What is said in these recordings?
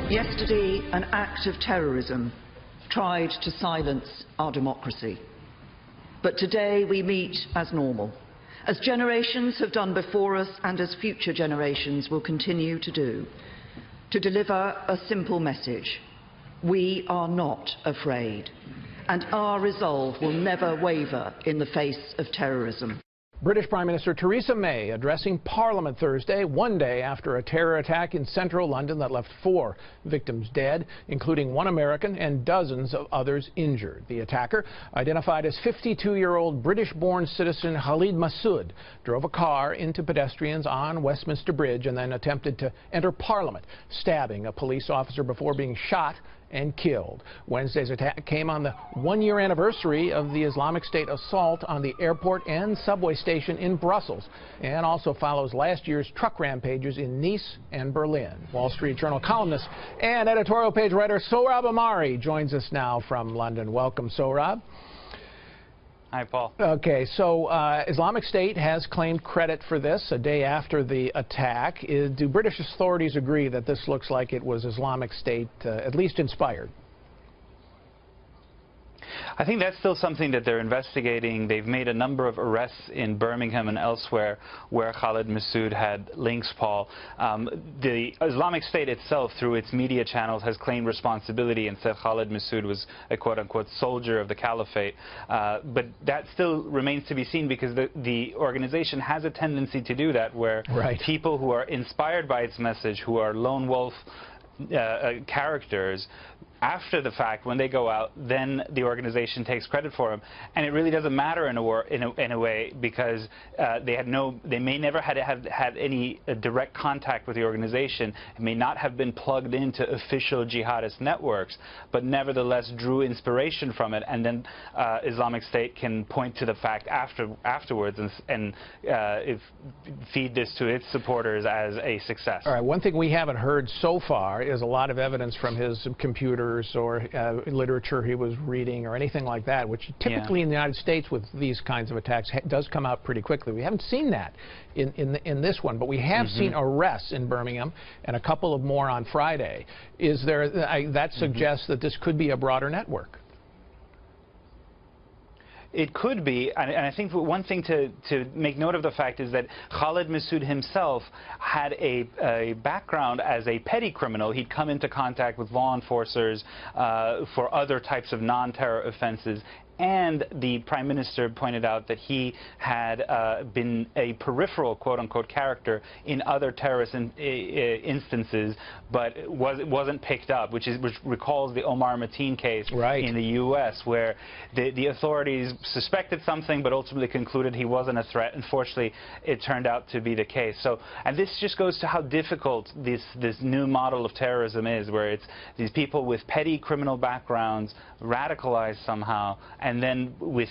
Yesterday, an act of terrorism tried to silence our democracy. But today we meet as normal, as generations have done before us and as future generations will continue to do, to deliver a simple message. We are not afraid, and our resolve will never waver in the face of terrorism. British Prime Minister Theresa May addressing Parliament Thursday, one day after a terror attack in central London that left 4 victims dead, including 1 American and dozens of others injured. The attacker, identified as 52-year-old British-born citizen Khalid Masood, drove a car into pedestrians on Westminster Bridge and then attempted to enter Parliament, stabbing a police officer before being shot and killed. Wednesday's attack came on the 1-year anniversary of the Islamic State assault on the airport and subway station in Brussels, and also follows last year's truck rampages in Nice and Berlin. Wall Street Journal columnist and editorial page writer Sohrab Ahmari joins us now from London. Welcome, Sohrab. Hi, Paul. Okay, so Islamic State has claimed credit for this a day after the attack. Do British authorities agree that this looks like it was Islamic State, at least inspired? I think that's still something that they're investigating. They've made a number of arrests in Birmingham and elsewhere where Khalid Masood had links, Paul. The Islamic State itself, through its media channels, has claimed responsibility and said Khalid Masood was a quote-unquote soldier of the caliphate. But that still remains to be seen, because the organization has a tendency to do that, where people who are inspired by its message, who are lone wolf characters, after the fact, when they go out, then the organization takes credit for them, and it really doesn't matter in a way, because they may never have had any direct contact with the organization. It may not have been plugged into official jihadist networks, but nevertheless drew inspiration from it, and then Islamic State can point to the fact afterwards and feed this to its supporters as a success. All right. One thing we haven't heard so far is a lot of evidence from his computer or literature he was reading or anything like that, which typically in the United States with these kinds of attacks does come out pretty quickly. We haven't seen that in this one, but we have seen arrests in Birmingham and a couple of more on Friday. Is there that suggests that this could be a broader network? It could be, and I think one thing to make note of the fact is that Khalid Masood himself had a background as a petty criminal. He'd come into contact with law enforcers for other types of non-terror offenses. And the Prime Minister pointed out that he had been a peripheral, quote-unquote, character in other terrorist instances, but wasn't picked up, which recalls the Omar Mateen case in the U.S., where the authorities suspected something, but ultimately concluded he wasn't a threat. Unfortunately, it turned out to be the case. So, and this just goes to how difficult this new model of terrorism is, where it's these people with petty criminal backgrounds, radicalized somehow, and then with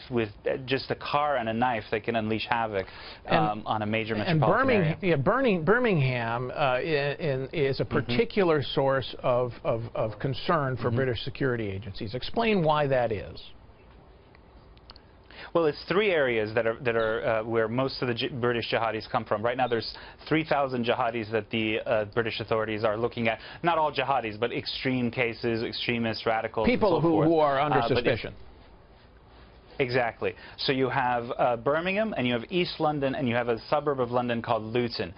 just a car and a knife, they can unleash havoc on a major metropolitan area. Yeah, Birmingham is a particular source of concern for British security agencies. Explain why that is. Well, it's 3 areas that are where most of the British jihadis come from. Right now, there's 3,000 jihadis that the British authorities are looking at. Not all jihadis, but extreme cases, extremists, radicals, people and so forth. who are under suspicion. Exactly. So you have Birmingham, and you have East London, and you have a suburb of London called Luton.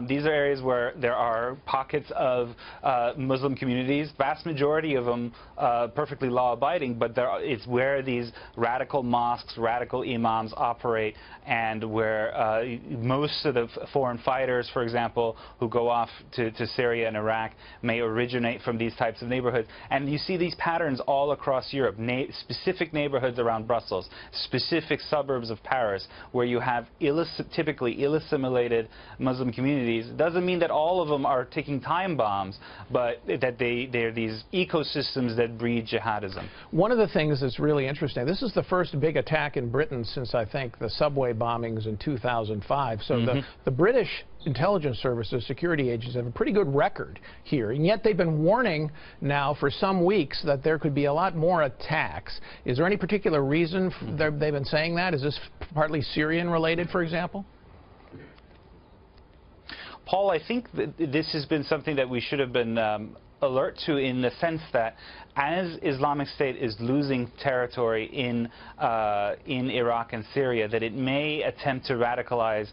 These are areas where there are pockets of Muslim communities, vast majority of them perfectly law-abiding, but it's where these radical mosques, radical imams operate, and where most of the foreign fighters, for example, who go off to Syria and Iraq may originate from these types of neighborhoods. And you see these patterns all across Europe, specific neighborhoods around Brussels, specific suburbs of Paris, where you have typically ill-assimilated Muslim communities. It doesn't mean that all of them are ticking time bombs, but that they're these ecosystems that breed jihadism. One of the things that's really interesting, this is the first big attack in Britain since, I think, the subway bombings in 2005. So the British intelligence services, security agencies have a pretty good record here, and yet they've been warning now for some weeks that there could be a lot more attacks. Is there any particular reason they've been saying that? Is this partly Syrian related, for example? Paul, I think that this has been something that we should have been alert to, in the sense that as Islamic State is losing territory in Iraq and Syria, that it may attempt to radicalize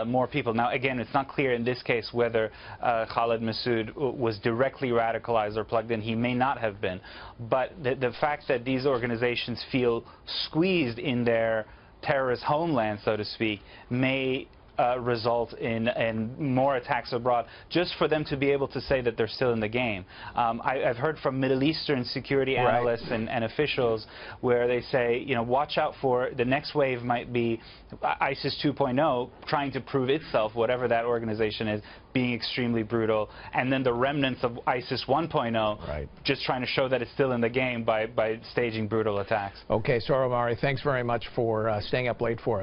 more people. Now, again, it's not clear in this case whether Khalid Masood was directly radicalized or plugged in. He may not have been. But the fact that these organizations feel squeezed in their terrorist homeland, so to speak, may result in more attacks abroad, just for them to be able to say that they're still in the game. I've heard from Middle Eastern security analysts and officials where they say, you know, watch out for the next wave might be ISIS 2.0 trying to prove itself, whatever that organization is, being extremely brutal, and then the remnants of ISIS 1.0 just trying to show that it's still in the game by staging brutal attacks. Okay, Sohrab Ahmari, thanks very much for staying up late for us.